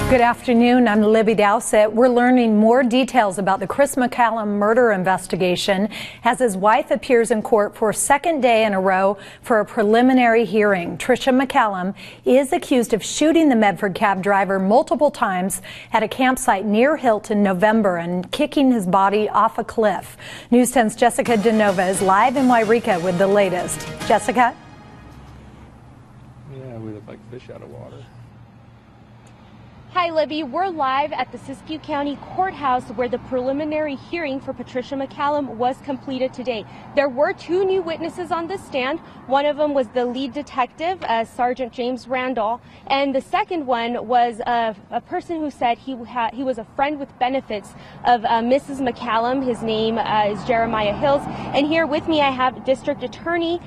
Good afternoon. I'm Libby Dowsett. We're learning more details about the Chris MacCallum murder investigation as his wife appears in court for a second day in a row for a preliminary hearing. Patrica MacCallum is accused of shooting the Medford cab driver multiple times at a campsite near Hilt in November and kicking his body off a cliff. News 10's Jessica DeNova is live in Wairika with the latest. Jessica? Yeah, we look like fish out of water. Hi, Libby. We're live at the Siskiyou County Courthouse where the preliminary hearing for Patrica MacCallum was completed today. There were two new witnesses on the stand. One of them was the lead detective, Sergeant James Randall, and the second one was a person who said he was a friend with benefits of Mrs. MacCallum. His name is Jeremiah Hills. And here with me I have District Attorney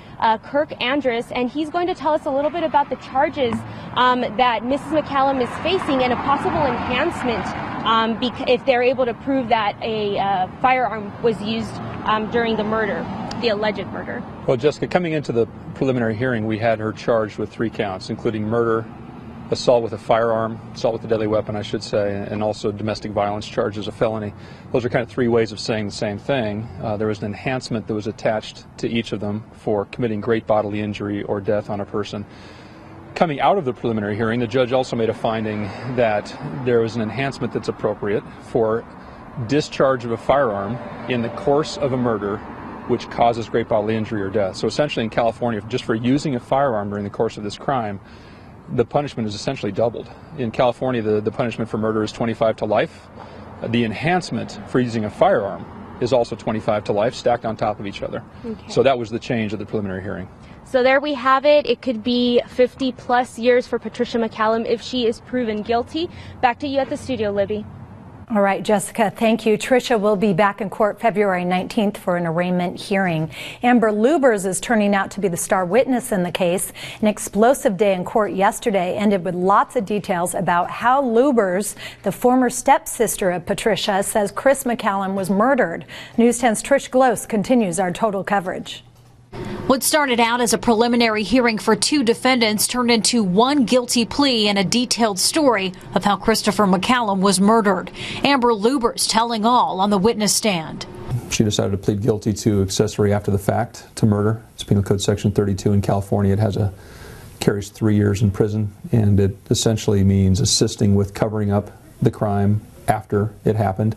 Kirk Andrus, and he's going to tell us a little bit about the charges that Mrs. MacCallum is facing and a possible enhancement if they're able to prove that a firearm was used during the murder, the alleged murder. Well, Jessica, coming into the preliminary hearing, we had her charged with 3 counts, including murder, assault with a firearm, assault with a deadly weapon, I should say, and also domestic violence charged as a felony. Those are kind of 3 ways of saying the same thing. There was an enhancement that was attached to each of them for committing great bodily injury or death on a person. Coming out of the preliminary hearing, the judge also made a finding that there was an enhancement that's appropriate for discharge of a firearm in the course of a murder which causes great bodily injury or death. So essentially in California, just for using a firearm during the course of this crime, the punishment is essentially doubled. In California, the punishment for murder is 25 to life. The enhancement for using a firearm is also 25 to life, stacked on top of each other. Okay. So that was the change of the preliminary hearing. So there we have it. It could be 50 plus years for Patrica MacCallum if she is proven guilty. Back to you at the studio, Libby. All right, Jessica, thank you. Tricia will be back in court February 19th for an arraignment hearing. Amber Lubers is turning out to be the star witness in the case. An explosive day in court yesterday ended with lots of details about how Lubers, the former stepsister of Patricia, says Chris MacCallum was murdered. News 10's Trish Gloss continues our total coverage. What started out as a preliminary hearing for 2 defendants turned into one guilty plea and a detailed story of how Christopher MacCallum was murdered. Amber Lubers telling all on the witness stand. She decided to plead guilty to accessory after the fact to murder. It's Penal Code Section 32 in California. It carries 3 years in prison, and it essentially means assisting with covering up the crime after it happened.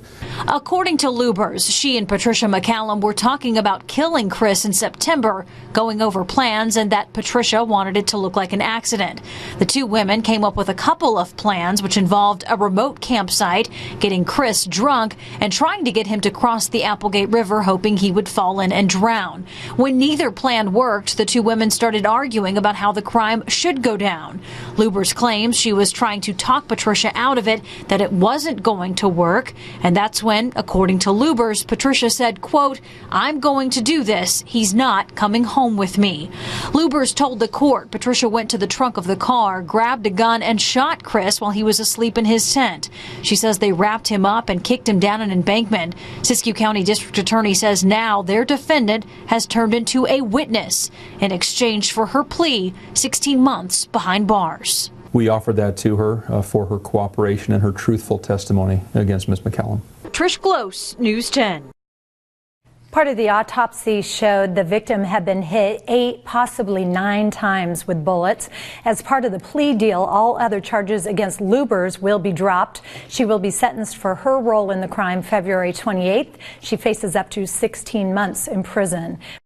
According to Lubers, she and Patrica MacCallum were talking about killing Chris in September, going over plans, and that Patricia wanted it to look like an accident. The 2 women came up with a couple of plans, which involved a remote campsite, getting Chris drunk, and trying to get him to cross the Applegate River, hoping he would fall in and drown. When neither plan worked, the 2 women started arguing about how the crime should go down. Lubers claims she was trying to talk Patricia out of it, that it wasn't going to work, and that's when, according to Lubers, Patricia said, quote, "I'm going to do this. He's not coming home with me." Lubers told the court Patricia went to the trunk of the car, grabbed a gun, and shot Chris while he was asleep in his tent. She says they wrapped him up and kicked him down an embankment. Siskiyou County District Attorney says now their defendant has turned into a witness in exchange for her plea, 16 months behind bars. We offered that to her for her cooperation and her truthful testimony against Ms. MacCallum. Trish Gloss, News 10. Part of the autopsy showed the victim had been hit 8, possibly 9 times with bullets. As part of the plea deal, all other charges against Lubers will be dropped. She will be sentenced for her role in the crime February 28th. She faces up to 16 months in prison.